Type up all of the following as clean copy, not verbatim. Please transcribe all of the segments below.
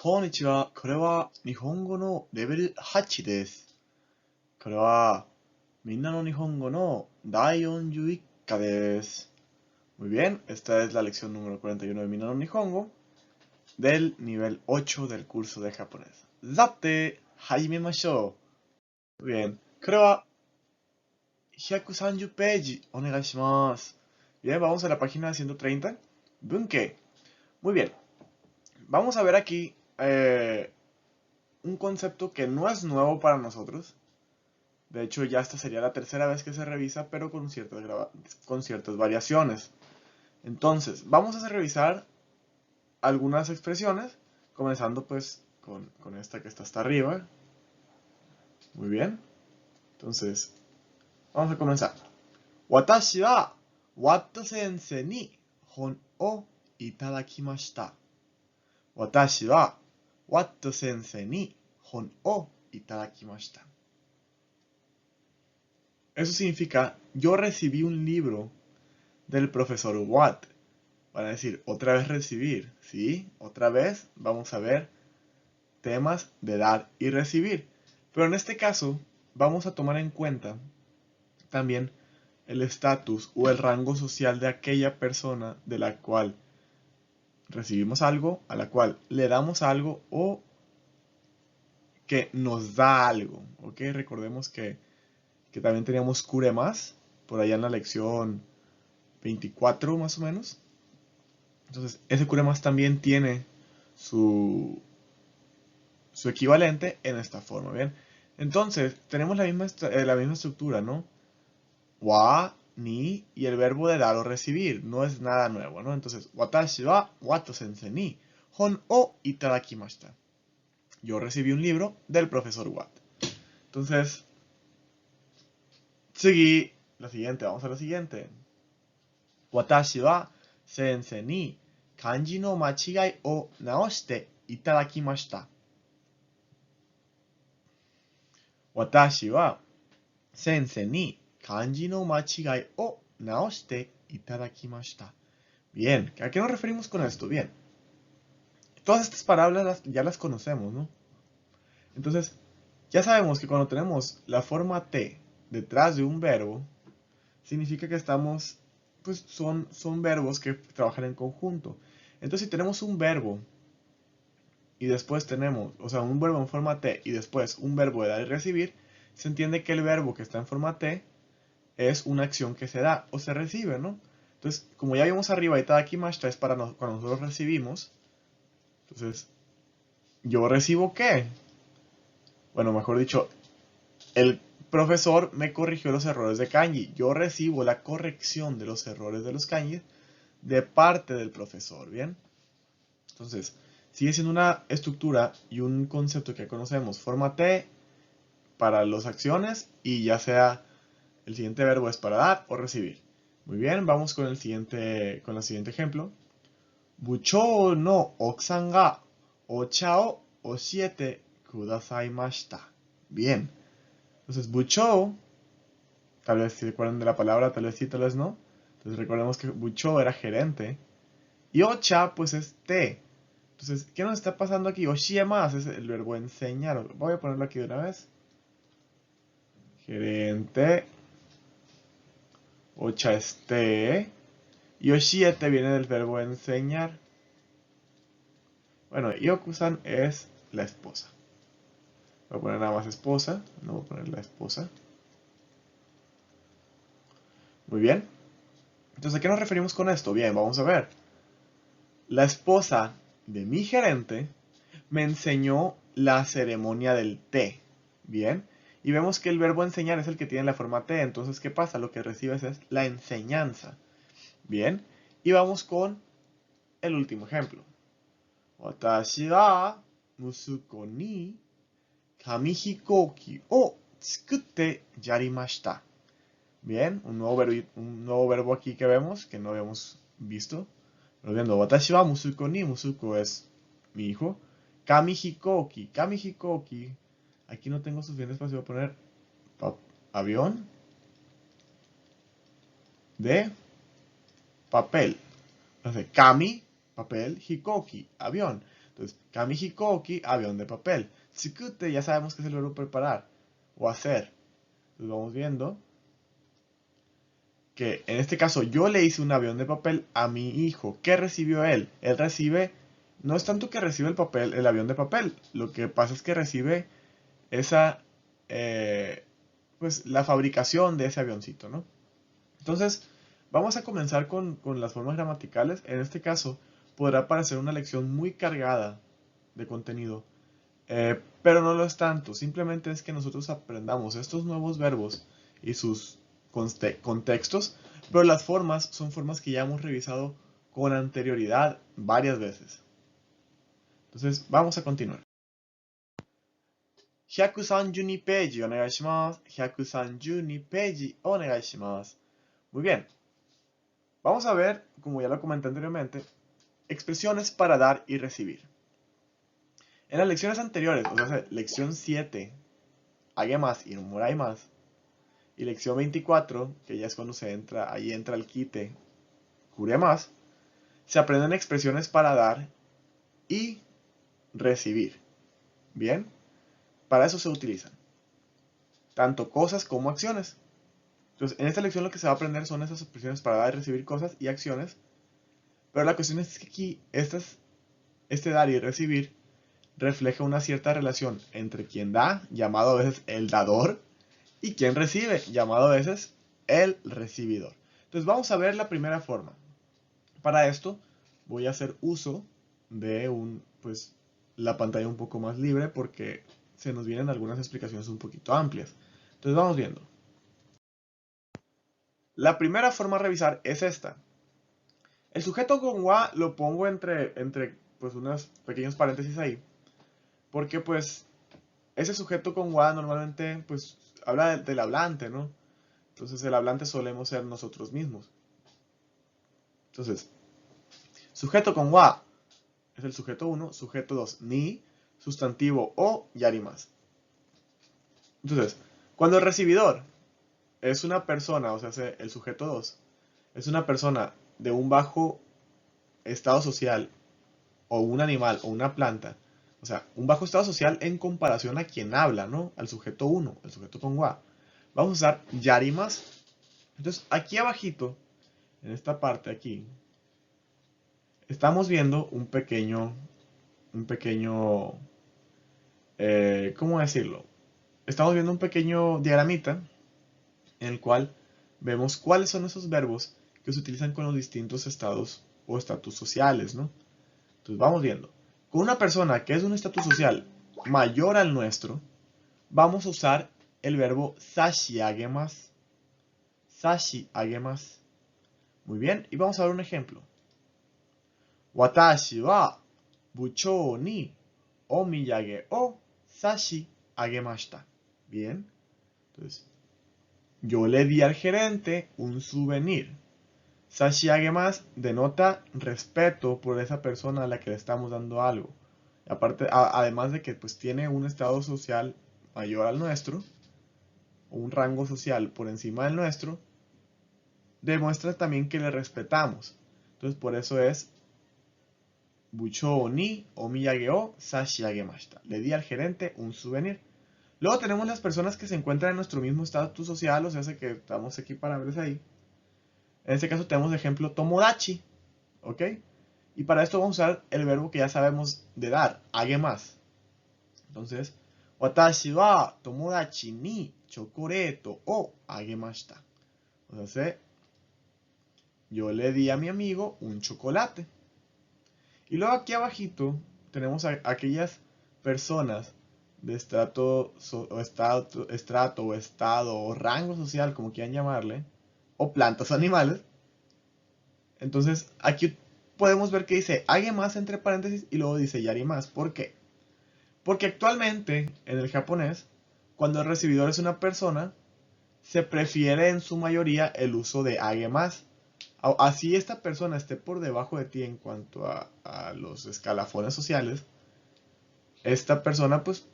こんにちは。これは日本語のレベル8です。これはみんなの日本語の第41課です。Muy bien, esta es la lección número 41 de Minna no Nihongo del nivel 8 del curso de japonés. Zate, hajimemashou. Muy bien, これは130ページお願いします。Bien, vamos a la página 130. Bunke. Muy bien, vamos a ver aquí un concepto que no es nuevo para nosotros. De hecho, ya esta sería la tercera vez que se revisa, pero con ciertas variaciones. Entonces, vamos a revisar algunas expresiones, comenzando pues con esta que está hasta arriba. Muy bien. Entonces, vamos a comenzar. Watashi wa Watt sensei ni hon o itadakimashita. Watashi wa Watt sensei ni hon o itadakimashita. Eso significa, yo recibí un libro del profesor Watt. Van a decir, otra vez recibir, ¿sí? Otra vez vamos a ver temas de dar y recibir. Pero en este caso, vamos a tomar en cuenta también el estatus o el rango social de aquella persona de la cual recibimos algo, a la cual le damos algo o que nos da algo, ¿ok? Recordemos que también teníamos kuremas por allá en la lección 24 más o menos. Entonces, ese kuremas también tiene su equivalente en esta forma, ¿bien? Entonces, tenemos la misma estructura, ¿no? Wa, ni y el verbo de dar o recibir. No es nada nuevo, ¿no? Entonces, watashi wa Watt sensei ni hon o itadakimashita. Yo recibí un libro del profesor Watt. Entonces, la siguiente, vamos a la siguiente. Watashi wa sensei ni kanji no machigai o naoshite itadakimashita. Watashi wa sensei ni kanji no machigai o naoshite itadakimashita. Bien, ¿a qué nos referimos con esto? Bien, todas estas palabras ya las conocemos, ¿no? Entonces, ya sabemos que cuando tenemos la forma T detrás de un verbo, significa que estamos, pues son verbos que trabajan en conjunto. Entonces, si tenemos un verbo y después tenemos, o sea, un verbo en forma T y después un verbo de dar y recibir, se entiende que el verbo que está en forma T es una acción que se da o se recibe, ¿no? Entonces, como ya vimos arriba, itadakimashita es para cuando nosotros recibimos. Entonces, ¿yo recibo qué? Bueno, mejor dicho, el profesor me corrigió los errores de kanji. Yo recibo la corrección de los errores de los kanji de parte del profesor, ¿bien? Entonces, sigue siendo una estructura y un concepto que conocemos. Forma T para las acciones y ya sea el siguiente verbo es para dar o recibir. Muy bien, vamos con el siguiente ejemplo. Buchou no okusan ga ocha o oshiete kudasaimashita. Bien. Entonces, buchou, tal vez si recuerdan de la palabra, tal vez sí, tal vez no. Entonces recordemos que buchou era gerente. Y ocha, pues es té. Entonces, ¿qué nos está pasando aquí? Oshie más es el verbo enseñar. Voy a ponerlo aquí de una vez. Gerente. Ocha es té. Y oshiete viene del verbo enseñar. Bueno, Yoku-san es la esposa. Voy a poner nada más esposa. No voy a poner la esposa. Muy bien. Entonces, ¿a qué nos referimos con esto? Bien, vamos a ver. La esposa de mi gerente me enseñó la ceremonia del té. Bien. Y vemos que el verbo enseñar es el que tiene la forma T. Entonces, ¿qué pasa? Lo que recibes es la enseñanza. Bien. Y vamos con el último ejemplo. Watashi wa musuko ni kamihikoki o tsukutte yarimashita. Bien, un nuevo verbo aquí que vemos, que no habíamos visto. Volviendo, watashi wa musuko ni, musuko es mi hijo. Kamihikoki, kamihikoki. Aquí no tengo suficiente espacio, voy a poner avión de papel. Entonces, kami, papel, hikoki, avión. Entonces, kamihikoki, avión de papel. Tsukute, ya sabemos que es el verbo preparar o hacer. Entonces vamos viendo que en este caso yo le hice un avión de papel a mi hijo. ¿Qué recibió él? Él recibe, no es tanto que recibe el papel, el avión de papel. Lo que pasa es que recibe esa, pues la fabricación de ese avioncito, ¿no? Entonces, vamos a comenzar con las formas gramaticales. En este caso, podrá parecer una lección muy cargada de contenido, pero no lo es tanto. Simplemente es que nosotros aprendamos estos nuevos verbos y sus contextos, pero las formas son formas que ya hemos revisado con anterioridad varias veces. Entonces, vamos a continuar. 132ページお願いします。132ページお願いします。Muy bien. Vamos a ver, como ya lo comenté anteriormente, expresiones para dar y recibir. En las lecciones anteriores, o sea, lección 7, más y más, y lección 24, que ya es cuando ahí entra el quite, más, se aprenden expresiones para dar y recibir. Bien, para eso se utilizan tanto cosas como acciones. Entonces, en esta lección lo que se va a aprender son esas expresiones para dar y recibir cosas y acciones. Pero la cuestión es que aquí este dar y recibir refleja una cierta relación entre quien da, llamado a veces el dador, y quien recibe, llamado a veces el recibidor. Entonces vamos a ver la primera forma. Para esto voy a hacer uso de la pantalla un poco más libre porque se nos vienen algunas explicaciones un poquito amplias. Entonces vamos viendo. La primera forma a revisar es esta. El sujeto con wa lo pongo entre pues unos pequeños paréntesis ahí, porque pues ese sujeto con wa normalmente pues habla del hablante, ¿no? Entonces el hablante solemos ser nosotros mismos. Entonces, sujeto con wa es el sujeto 1, sujeto 2, ni, sustantivo o yarimas. Entonces, cuando el recibidor es una persona, o sea, el sujeto 2, es una persona de un bajo estado social, o un animal, o una planta, o sea, un bajo estado social en comparación a quien habla, ¿no? Al sujeto 1, el sujeto con wa. Vamos a usar yarimas. Entonces, aquí abajito, en esta parte aquí, estamos viendo un pequeño, ¿cómo decirlo? Estamos viendo un pequeño diagramita en el cual vemos cuáles son esos verbos que se utilizan con los distintos estados o estatus sociales, ¿no? Entonces vamos viendo. Con una persona que es de un estatus social mayor al nuestro, vamos a usar el verbo sashi agemasu. Sashi agemasu. Muy bien, y vamos a ver un ejemplo. Watashi wa buchou ni omiyage o sashi agemashita. Bien, entonces yo le di al gerente un souvenir. Sashi agemas denota respeto por esa persona a la que le estamos dando algo. Aparte, además de que pues tiene un estado social mayor al nuestro, o un rango social por encima del nuestro, demuestra también que le respetamos. Entonces por eso es Buchou ni omiyage o sashi agemashita. Le di al gerente un souvenir. Luego tenemos las personas que se encuentran en nuestro mismo estatus social, o sea, que estamos equiparables ahí. En este caso tenemos de ejemplo tomodachi, ¿ok? Y para esto vamos a usar el verbo que ya sabemos de dar, agemasu. Entonces, watashi wa tomodachi ni chocoreto o agemashita. O sea, yo le di a mi amigo un chocolate. Y luego aquí abajito tenemos a aquellas personas de estrato o estado o rango social, como quieran llamarle, o plantas o animales. Entonces aquí podemos ver que dice más entre paréntesis y luego dice yarimas. ¿Por qué? Porque actualmente en el japonés, cuando el recibidor es una persona, se prefiere en su mayoría el uso de más. Así esta persona esté por debajo de ti en cuanto a los escalafones sociales, esta persona pues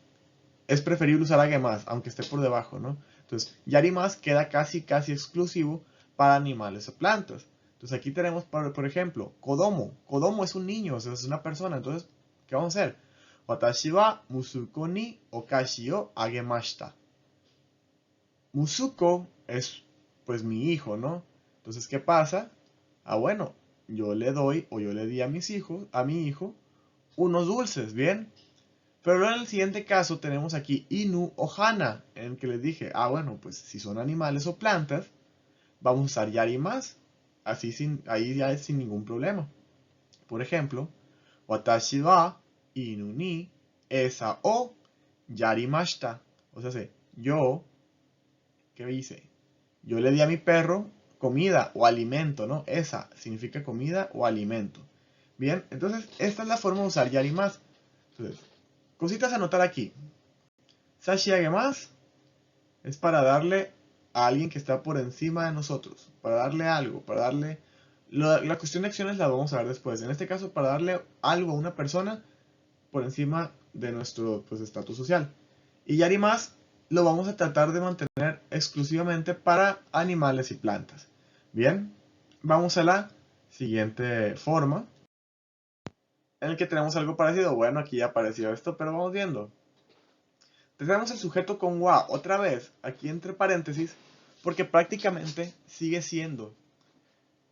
es preferible usar más, aunque esté por debajo, ¿no? Entonces, yarimas queda casi exclusivo para animales o plantas. Entonces aquí tenemos, por ejemplo, kodomo. Kodomo es un niño, o sea, es una persona. Entonces, ¿Qué vamos a hacer? Watashi wa musuko ni okashi o agemashita. Musuko es pues mi hijo, ¿no? Entonces, ¿qué pasa? Bueno, yo le doy o yo le di a mi hijo, unos dulces, ¿bien? Pero luego en el siguiente caso tenemos aquí Inu o Hana, en el que les dije, bueno, pues si son animales o plantas, vamos a usar yarimas, ahí ya es sin ningún problema. Por ejemplo, watashi wa inu ni esa o yarimashita. O sea, yo, ¿qué hice? Yo le di a mi perro comida o alimento, ¿no? Esa significa comida o alimento. Bien, entonces esta es la forma de usar yarimas. Entonces, cositas a notar aquí. Sashi más es para darle a alguien que está por encima de nosotros, para darle algo, para darle... La cuestión de acciones la vamos a ver después. En este caso, para darle algo a una persona por encima de nuestro estatus social. Y yarimas lo vamos a tratar de mantener exclusivamente para animales y plantas. Bien, vamos a la siguiente forma, en el que tenemos algo parecido. Bueno, aquí ya apareció esto, pero vamos viendo. Tenemos el sujeto con wa otra vez, aquí entre paréntesis, porque prácticamente sigue siendo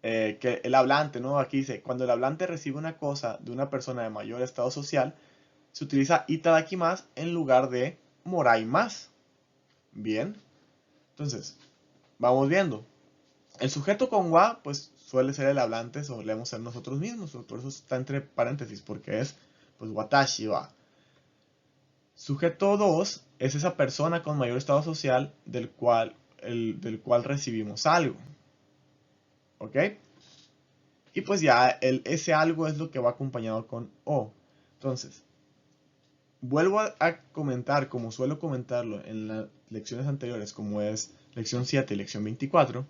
que el hablante, ¿no? Aquí dice, cuando el hablante recibe una cosa de una persona de mayor estado social, se utiliza itadakimasu en lugar de moraimasu. Bien, entonces, vamos viendo. El sujeto con wa, pues suele ser el hablante, solemos ser nosotros mismos, por eso está entre paréntesis, porque es, pues, watashi wa. Sujeto 2 es esa persona con mayor estado social del cual recibimos algo. ¿Ok? Y pues ya ese algo es lo que va acompañado con o. Entonces, vuelvo a comentar, como suelo comentarlo en las lecciones anteriores, como es lección 7 y lección 24,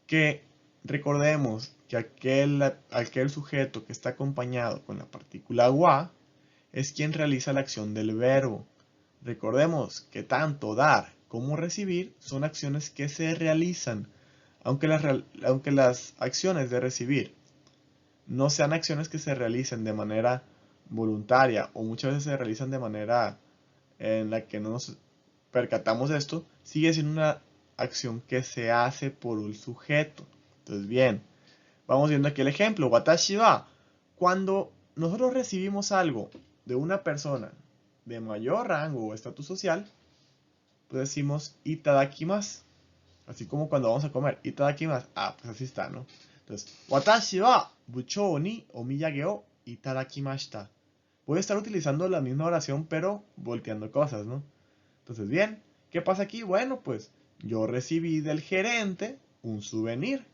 que recordemos que aquel sujeto que está acompañado con la partícula wa es quien realiza la acción del verbo. Recordemos que tanto dar como recibir son acciones que se realizan, aunque las acciones de recibir no sean acciones que se realicen de manera voluntaria o muchas veces se realizan de manera en la que no nos percatamos de esto, sigue siendo una acción que se hace por un sujeto. Entonces, bien, vamos viendo aquí el ejemplo. Watashi wa, cuando nosotros recibimos algo de una persona de mayor rango o estatus social, pues decimos itadakimasu. Así como cuando vamos a comer, itadakimasu. Pues así está, ¿no? Entonces, watashi wa buchou ni omiyage o itadakimashita. Voy a estar utilizando la misma oración, pero volteando cosas, ¿no? Entonces, bien, ¿qué pasa aquí? Bueno, pues yo recibí del gerente un souvenir.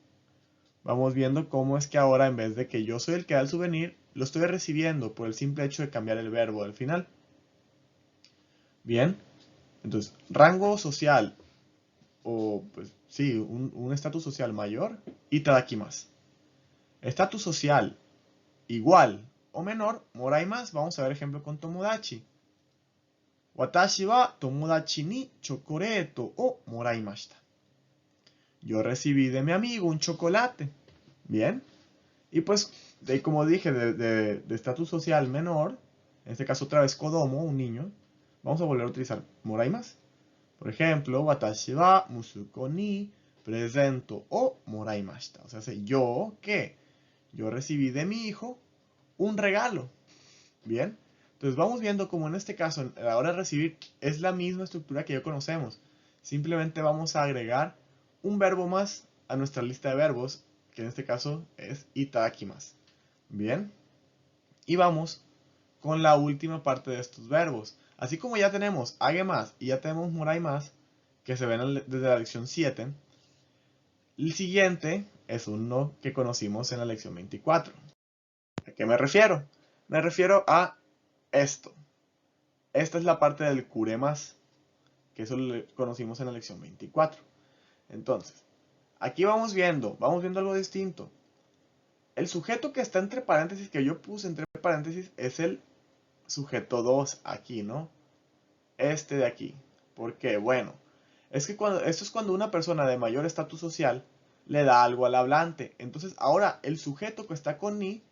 Vamos viendo cómo es que ahora, en vez de que yo soy el que da el souvenir, lo estoy recibiendo por el simple hecho de cambiar el verbo al final. Bien, entonces, rango social, o pues sí, un estatus social mayor, itadakimasu. Estatus social igual o menor, moraimasu. Vamos a ver ejemplo con tomodachi. Watashi wa tomodachi ni chocoreto o moraimashita. Yo recibí de mi amigo un chocolate. Bien. Y pues, como dije, de estatus social menor, en este caso otra vez kodomo, un niño, vamos a volver a utilizar moraimasu. Por ejemplo, watashi wa musuko ni presento o moraimashita. O sea, yo, ¿qué? Yo recibí de mi hijo un regalo. Bien. Entonces vamos viendo como en este caso, a la hora de recibir, es la misma estructura que ya conocemos. Simplemente vamos a agregar un verbo más a nuestra lista de verbos, que en este caso es itadakimasu. Bien. Y vamos con la última parte de estos verbos. Así como ya tenemos agemas y ya tenemos moraimasu, que se ven desde la lección 7, el siguiente es uno que conocimos en la lección 24. ¿A qué me refiero? Me refiero a esto. Esta es la parte del kuremas, que eso lo conocimos en la lección 24. Entonces, aquí vamos viendo algo distinto. El sujeto que está entre paréntesis, que yo puse entre paréntesis, es el sujeto 2 aquí, ¿no? Este de aquí. ¿Por qué? Bueno, es que esto es cuando una persona de mayor estatus social le da algo al hablante. Entonces, ahora el sujeto que está con ni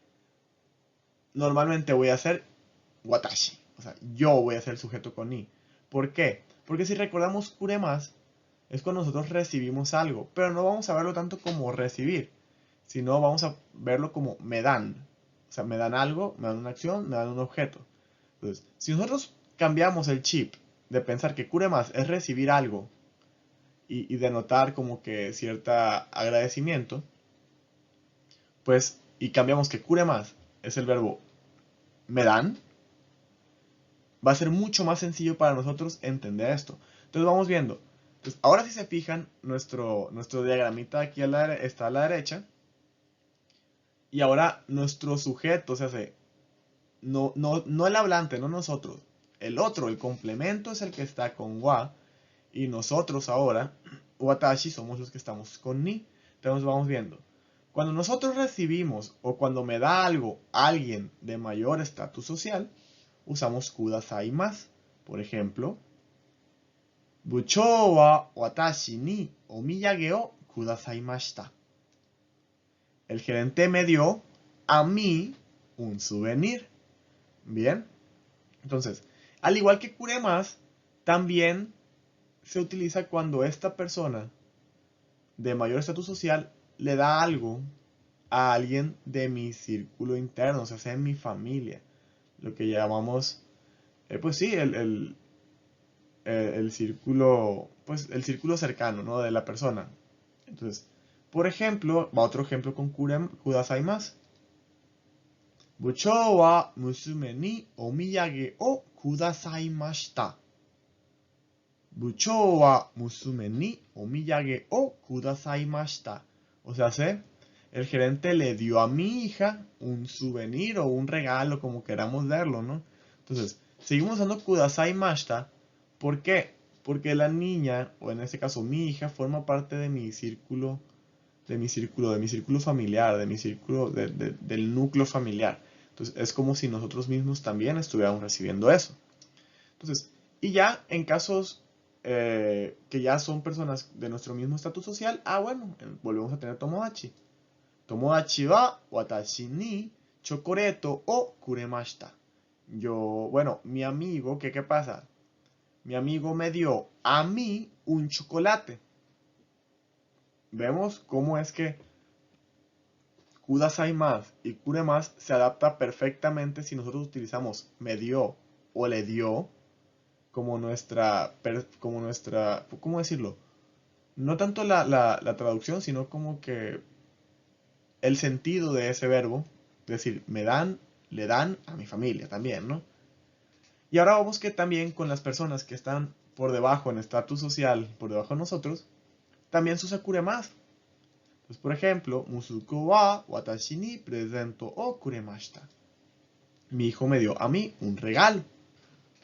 normalmente voy a hacer watashi. O sea, yo voy a ser el sujeto con ni. ¿Por qué? Porque si recordamos kuremasu, es cuando nosotros recibimos algo. Pero no vamos a verlo tanto como recibir, sino vamos a verlo como me dan. O sea, me dan algo, me dan una acción, me dan un objeto. Entonces, si nosotros cambiamos el chip de pensar que kuremasu es recibir algo y denotar como que cierto agradecimiento, pues, y cambiamos que kuremasu es el verbo me dan, va a ser mucho más sencillo para nosotros entender esto. Entonces vamos viendo. Entonces, ahora si se fijan, nuestro diagramita aquí está a la derecha. Y ahora nuestro sujeto, o sea, no el hablante, no nosotros. El otro, el complemento es el que está con wa. Y nosotros ahora, watashi, somos los que estamos con ni. Entonces vamos viendo. Cuando nosotros recibimos o cuando me da algo alguien de mayor estatus social, usamos kudasai más. Por ejemplo, buchou wa watashi ni omiyage o kudasaimashita. El gerente me dio a mí un souvenir. Bien. Entonces, al igual que kuremas, también se utiliza cuando esta persona de mayor estatus social le da algo a alguien de mi círculo interno, o sea, en mi familia. Lo que llamamos, pues sí, el círculo, pues el círculo cercano, ¿no? De la persona. Entonces, por ejemplo, va otro ejemplo con kudasai más. Buchou wa musume ni omiyage o kudasaimashita. Buchou wa musume ni omiyage o kudasaimashita. O sea, el gerente le dio a mi hija un souvenir o un regalo, como queramos verlo, ¿no? Entonces, seguimos usando kudasaimashita. ¿Por qué? Porque la niña, o en este caso mi hija, forma parte de mi círculo, familiar, de mi círculo, del núcleo familiar. Entonces, es como si nosotros mismos también estuviéramos recibiendo eso. Entonces, y ya en casos que ya son personas de nuestro mismo estatus social, bueno, volvemos a tener tomodachi. Tomodachi wa watashi ni chocoreto o kuremashita. Bueno, mi amigo, ¿qué pasa? Mi amigo me dio a mí un chocolate. Vemos cómo es que kudasai más y kuremasu se adapta perfectamente si nosotros utilizamos me dio o le dio como nuestra, ¿cómo decirlo? No tanto la traducción, sino como que el sentido de ese verbo, es decir, me dan, le dan a mi familia también, ¿no? Y ahora vamos que también con las personas que están por debajo en estatus social, por debajo de nosotros, también se usa kuremasu. Entonces, por ejemplo, Musuko wa watashi ni presento o kuremashita. Mi hijo me dio a mí un regalo.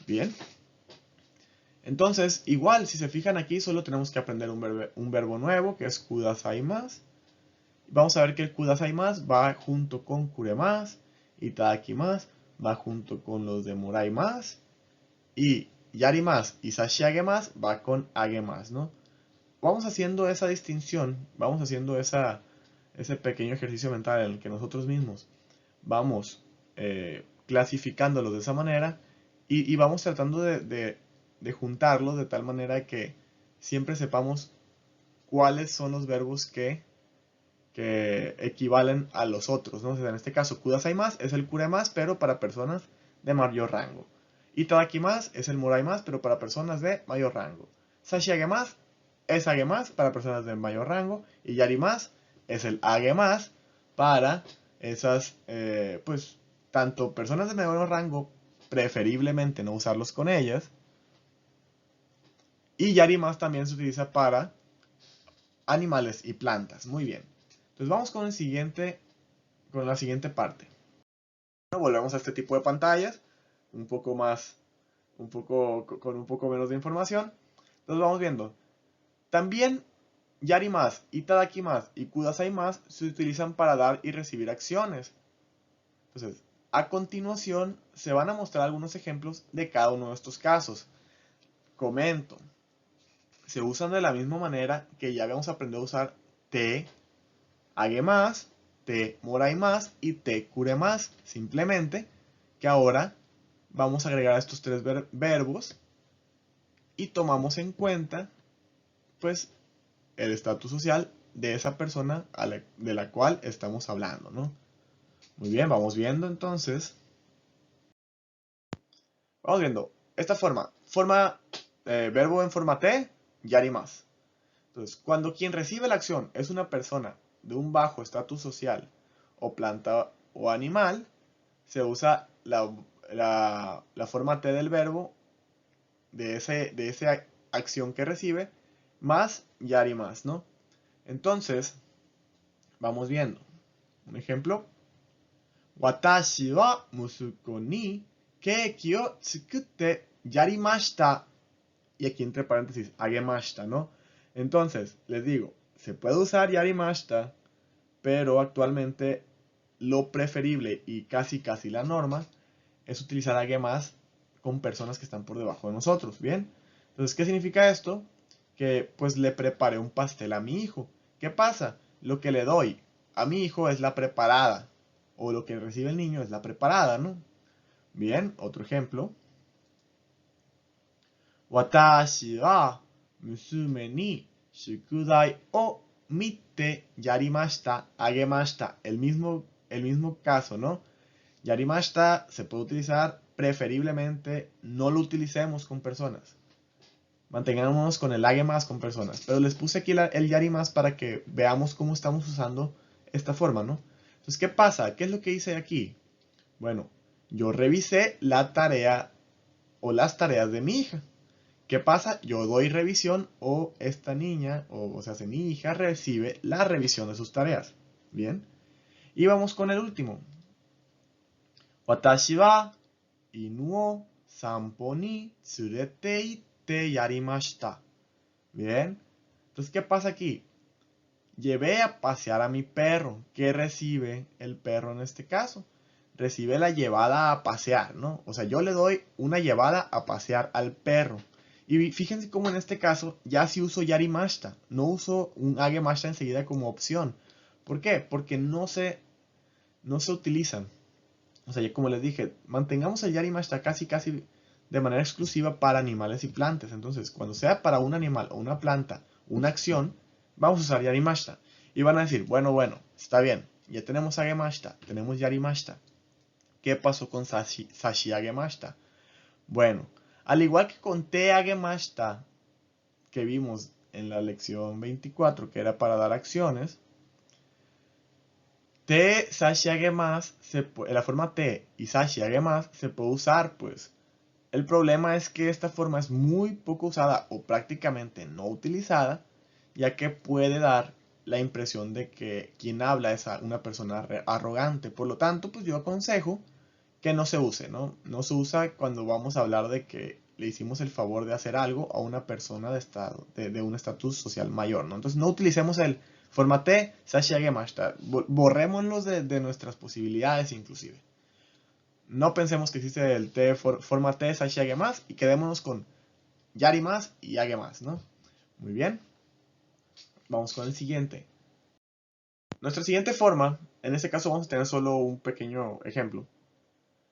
Bien. Entonces, igual, si se fijan aquí, solo tenemos que aprender un verbo nuevo, que es kudasaimasu. Vamos a ver que el kudasaimasu va junto con kuremasu, itadakimasu va junto con los de moraimasu, y yarimasu y sashiagemasu va con agemasu, ¿no? Vamos haciendo esa distinción, vamos haciendo ese pequeño ejercicio mental en el que nosotros mismos vamos clasificándolos de esa manera y vamos tratando de juntarlos de tal manera que siempre sepamos cuáles son los verbos que equivalen a los otros, ¿no? O sea, en este caso, kudasaimasu es el kuremasu, pero para personas de mayor rango. Itadakimasu es el moraimasu, pero para personas de mayor rango. Sashiagemasu es agemasu para personas de mayor rango. Y yarimasu es el agemasu para esas, pues, tanto personas de mayor rango, preferiblemente no usarlos con ellas. Y yarimasu también se utiliza para animales y plantas. Muy bien. Entonces vamos con la siguiente parte. Volvemos a este tipo de pantallas, con un poco menos de información. Entonces vamos viendo. También yarimasu, itadakimasu y kudasaimasu se utilizan para dar y recibir acciones. Entonces, a continuación se van a mostrar algunos ejemplos de cada uno de estos casos. Comento. Se usan de la misma manera que ya habíamos aprendido a usar te, agemasu te moraimasu y te kuremasu. Simplemente que ahora vamos a agregar estos tres verbos y tomamos en cuenta pues el estatus social de esa persona de la cual estamos hablando, ¿no? Muy bien, vamos viendo entonces. Vamos viendo esta forma. Verbo en forma T, yarimasu. Entonces, cuando quien recibe la acción es una persona de un bajo estatus social o planta o animal, se usa la forma T del verbo de esa acción que recibe más yarimasu, ¿no? Entonces, vamos viendo. Un ejemplo. Watashi wa musuko ni keiki o tsukutte yarimashita. Y aquí entre paréntesis, agemashita, ¿no? Entonces, les digo, se puede usar yarimashita, pero actualmente lo preferible y casi la norma es utilizar agemas con personas que están por debajo de nosotros, ¿bien? Entonces, ¿qué significa esto? Que pues le preparé un pastel a mi hijo. ¿Qué pasa? Lo que le doy a mi hijo es la preparada, o lo que recibe el niño es la preparada, ¿no? Bien, otro ejemplo. Watashi wa musume ni shukudai o mite yarimashita, agemashita. El mismo caso, ¿no? Yarimashita se puede utilizar, preferiblemente no lo utilicemos con personas. Mantengámonos con el agemas con personas. Pero les puse aquí el yarimas para que veamos cómo estamos usando esta forma, ¿no? Entonces, ¿qué pasa? ¿Qué es lo que hice aquí? Bueno, yo revisé la tarea o las tareas de mi hija. ¿Qué pasa? Yo doy revisión o esta niña, o sea, mi hija recibe la revisión de sus tareas. Bien. Y vamos con el último. Watashi wa inu o sanpo ni tsurete itte yarimashita. Bien. Entonces, ¿qué pasa aquí? Llevé a pasear a mi perro. ¿Qué recibe el perro en este caso? Recibe la llevada a pasear, ¿no? O sea, yo le doy una llevada a pasear al perro. Y fíjense cómo en este caso ya sí uso yarimashita. No uso un agemashita enseguida como opción. ¿Por qué? Porque no se utilizan. O sea, ya como les dije, mantengamos el yarimashita casi de manera exclusiva para animales y plantas. Entonces, cuando sea para un animal o una planta, una acción, vamos a usar yarimashita. Y van a decir, bueno, está bien. Ya tenemos agemashita, tenemos yarimashita. ¿Qué pasó con sashi agemashita? Bueno, al igual que con te agemashita, que vimos en la lección 24, que era para dar acciones, te sashi agemasu, la forma te y sashi agemasu se puede usar, pues. El problema es que esta forma es muy poco usada o prácticamente no utilizada, ya que puede dar la impresión de que quien habla es una persona arrogante. Por lo tanto, pues yo aconsejo que no se use, ¿no? No se usa cuando vamos a hablar de que le hicimos el favor de hacer algo a una persona de un estatus social mayor, ¿no? Entonces no utilicemos el formate sashi agemashita. Borrémoslos de nuestras posibilidades inclusive. No pensemos que existe el forma T, sashi agemasu y quedémonos con yarimasu y agemasu, ¿no? Muy bien. Vamos con el siguiente. Nuestra siguiente forma, en este caso vamos a tener solo un pequeño ejemplo.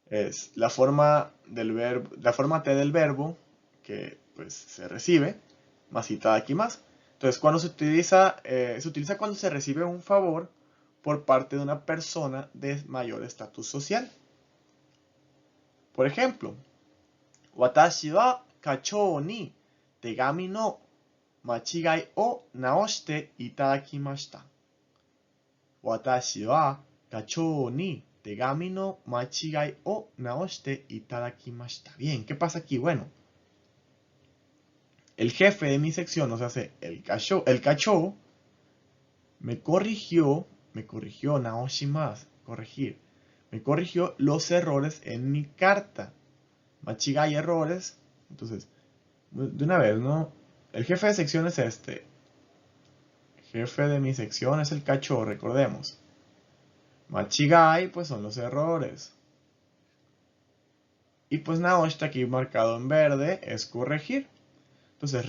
Es la forma T del verbo que pues se recibe, más aquí más. Entonces, cuando se utiliza cuando se recibe un favor por parte de una persona de mayor estatus social. Por ejemplo, watashi wa kachou ni tegami no machigai o naoshite itadakimashita. Watashi wa kachou ni tegami no machigai o naoshite itadakimashita. Bien, ¿qué pasa aquí? Bueno, el jefe de mi sección, o sea, el kachou, me corrigió, naoshimasu, corregir. Me corrigió los errores en mi carta. Machigai errores. Entonces, de una vez, ¿no? El jefe de sección es este. El jefe de mi sección es el kachou, recordemos. Machigai, pues son los errores. Y pues naoshita aquí marcado en verde es corregir. Entonces,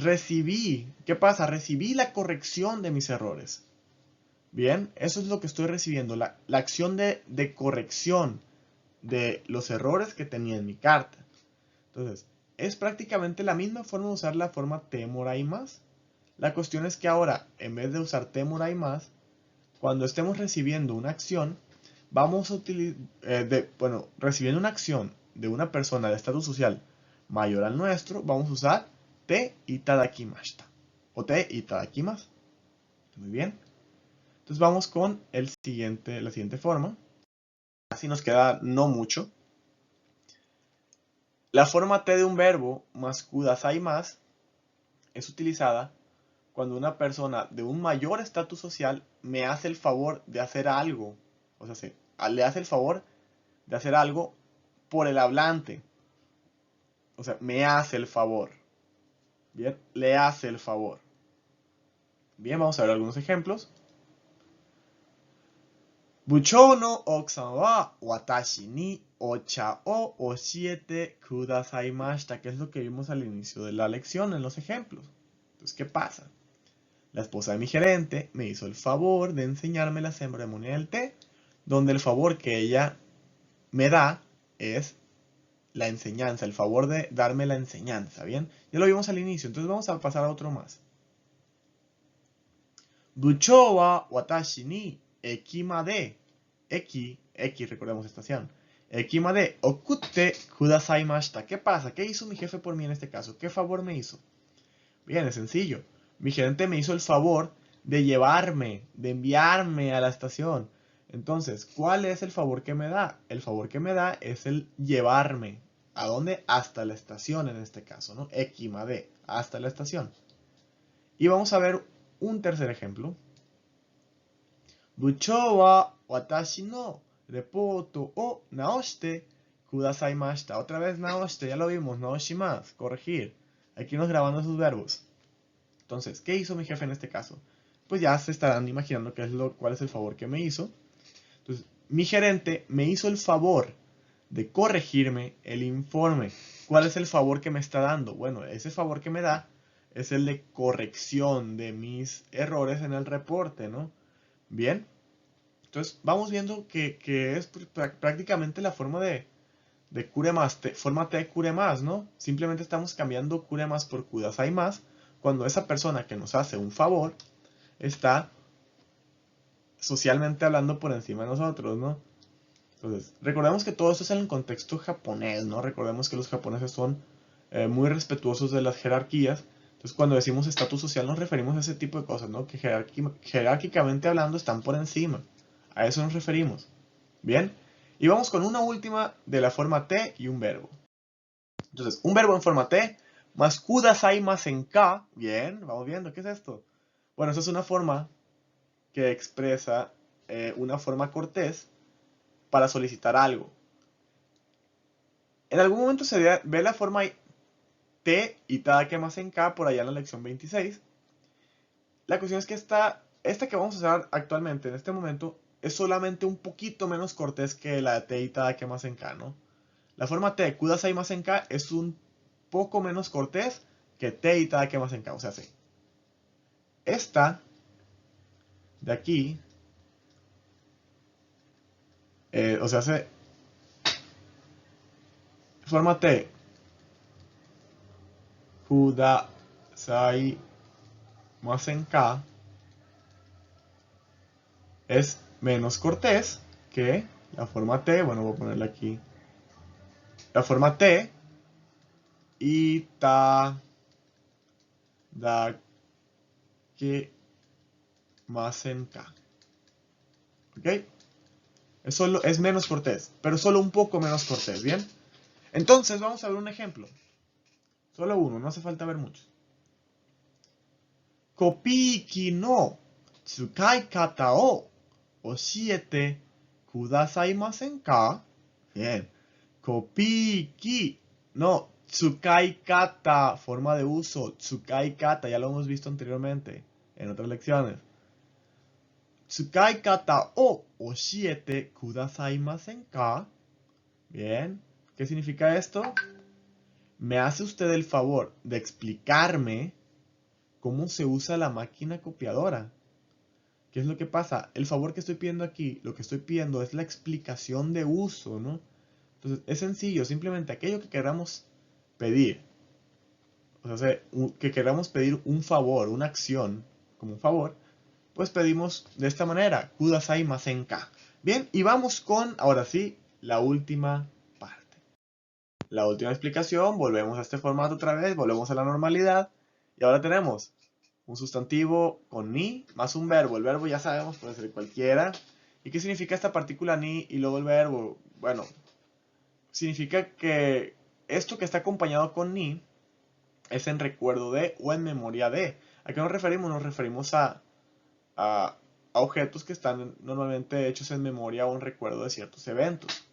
¿qué pasa? Recibí la corrección de mis errores. Bien, eso es lo que estoy recibiendo, la acción de corrección de los errores que tenía en mi carta. Entonces, es prácticamente la misma forma de usar la forma te moraimasu. La cuestión es que ahora, en vez de usar te moraimasu, cuando estemos recibiendo una acción, vamos a utilizar, recibiendo una acción de una persona de estatus social mayor al nuestro, vamos a usar te itadakimashita o te itadakimasu. Muy bien. Entonces vamos con la siguiente forma. Así nos queda no mucho. La forma te de un verbo más kudasaimasu es utilizada cuando una persona de un mayor estatus social me hace el favor de hacer algo. O sea, le hace el favor de hacer algo por el hablante. O sea, me hace el favor. Bien, le hace el favor. Bien, vamos a ver algunos ejemplos. Buchou no okusan wa watashi ni ocha o oshiete kudasaimashita, que es lo que vimos al inicio de la lección en los ejemplos. Entonces, ¿qué pasa? La esposa de mi gerente me hizo el favor de enseñarme la ceremonia del té, donde el favor que ella me da es la enseñanza, el favor de darme la enseñanza, ¿bien? Ya lo vimos al inicio, entonces vamos a pasar a otro más. Buchou wa watashi ni eki made, eki, recordemos estación, eki made okutte kudasaimashita. ¿Qué pasa? ¿Qué hizo mi jefe por mí en este caso? ¿Qué favor me hizo? Bien, es sencillo. Mi gerente me hizo el favor de llevarme, de enviarme a la estación. Entonces, ¿cuál es el favor que me da? El favor que me da es el llevarme. ¿A dónde? Hasta la estación en este caso, ¿no? Ekimade, hasta la estación. Y vamos a ver un tercer ejemplo. Buchou wa watashi no reporto o naoshite kudasaimashita. Otra vez naoshite, ya lo vimos, naoshimasu, corregir. Aquí nos grabando esos verbos. Entonces, ¿qué hizo mi jefe en este caso? Pues ya se estarán imaginando cuál es el favor que me hizo. Entonces, mi gerente me hizo el favor de corregirme el informe. ¿Cuál es el favor que me está dando? Bueno, ese favor que me da es el de corrección de mis errores en el reporte, ¿no? Bien. Entonces, vamos viendo que es prácticamente la forma de forma T kuremas, ¿no? Simplemente estamos cambiando kuremas por kudasaimasu cuando esa persona que nos hace un favor está socialmente hablando por encima de nosotros, ¿no? Entonces, recordemos que todo esto es en el contexto japonés, ¿no? Recordemos que los japoneses son muy respetuosos de las jerarquías. Entonces, cuando decimos estatus social nos referimos a ese tipo de cosas, ¿no? Que jerárquicamente hablando están por encima. A eso nos referimos. ¿Bien? Y vamos con una última de la forma T y un verbo. Entonces, un verbo en forma T más kudasai más en K. Bien, vamos viendo, ¿qué es esto? Bueno, eso es una forma que expresa una forma cortés para solicitar algo. En algún momento se ve la forma T y tada más en K por allá en la lección 26. La cuestión es que esta que vamos a usar actualmente, en este momento, es solamente un poquito menos cortés que la de T y tada más en K, ¿no? La forma T, kudasai más en K, es un poco menos cortés que T y tada más en K. O sea, sí. Esta de aquí, o sea, se forma T, kudasai más en K, es menos cortés que la forma T. Bueno, voy a ponerla aquí. La forma T y ta da que más en K. ¿Ok? Es menos cortés, pero solo un poco menos cortés, ¿bien? Entonces vamos a ver un ejemplo. Solo uno, no hace falta ver muchos. Kopiki no tsukai kata o oshiete kudasaimasen ka? Bien. Kopiki no tsukai kata, forma de uso. Tsukai kata, ya lo hemos visto anteriormente en otras lecciones. Tsukai kata o oshiete kudasaimasen ka? Bien. ¿Qué significa esto? ¿Me hace usted el favor de explicarme cómo se usa la máquina copiadora? ¿Qué es lo que pasa? El favor que estoy pidiendo aquí, lo que estoy pidiendo es la explicación de uso, ¿no? Entonces, es sencillo, simplemente aquello que queramos pedir, o sea, que queramos pedir un favor, una acción, como un favor, pues pedimos de esta manera, kudasai masenka. Bien, y vamos con, ahora sí, la última parte. La última explicación, volvemos a este formato otra vez, volvemos a la normalidad, y ahora tenemos un sustantivo con ni más un verbo. El verbo ya sabemos, puede ser cualquiera. ¿Y qué significa esta partícula ni y luego el verbo? Bueno, significa que esto que está acompañado con ni es en recuerdo de o en memoria de. ¿A qué nos referimos? Nos referimos a objetos que están normalmente hechos en memoria o en recuerdo de ciertos eventos.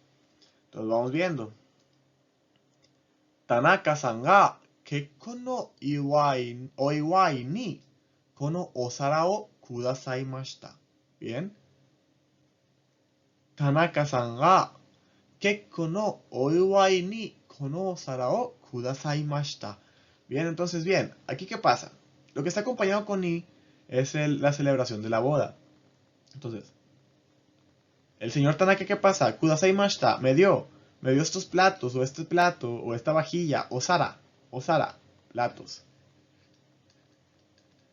Entonces vamos viendo. Tanaka-san ga kekkon no iwai ni kono osara o kudasaimashita. Bien. Tanaka-san ga kekkon no oiwai ni kono osara o kudasaimashita. Bien, entonces bien, aquí qué pasa. Lo que está acompañado con ni es la celebración de la boda. Entonces, el señor Tanaka, ¿qué pasa? Kudasaimashita, me dio estos platos, o este plato, o esta vajilla, o Sara, platos,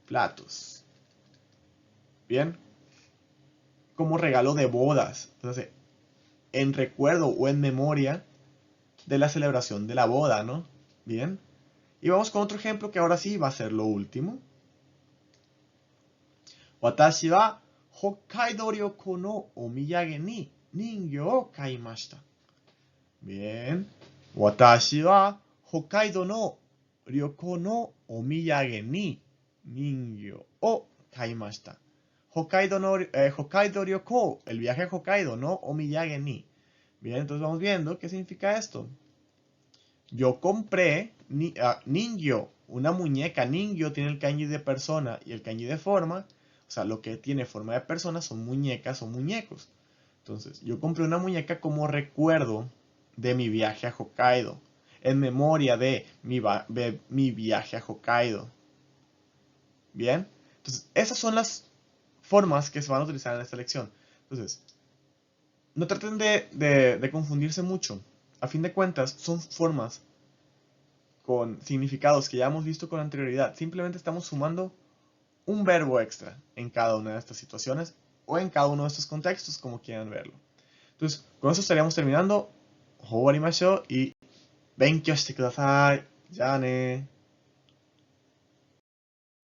platos. Bien, como regalo de bodas. Entonces, en recuerdo o en memoria de la celebración de la boda, ¿no? Bien. Y vamos con otro ejemplo que ahora sí va a ser lo último. Watashi wa Hokkaido ryoko no omiyage ni ningyō o kaimashita. Bien. Watashi wa Hokkaido no ryoko no omiyage ni ningyō o kaimashita. Hokkaido ryoko, el viaje a Hokkaido, no omiyage ni. Bien, entonces vamos viendo qué significa esto. Yo compré ningyo, una muñeca. Ningyo tiene el kanji de persona y el kanji de forma. O sea, lo que tiene forma de persona son muñecas o muñecos. Entonces, yo compré una muñeca como recuerdo de mi viaje a Hokkaido. En memoria de mi viaje a Hokkaido. Bien. Entonces, esas son las formas que se van a utilizar en esta lección. Entonces, no traten de confundirse mucho. A fin de cuentas, son formas con significados que ya hemos visto con anterioridad. Simplemente estamos sumando un verbo extra en cada una de estas situaciones o en cada uno de estos contextos, como quieran verlo. Entonces, con eso estaríamos terminando. Ouwarimashou y benkyou shite kudasai. Ya ne.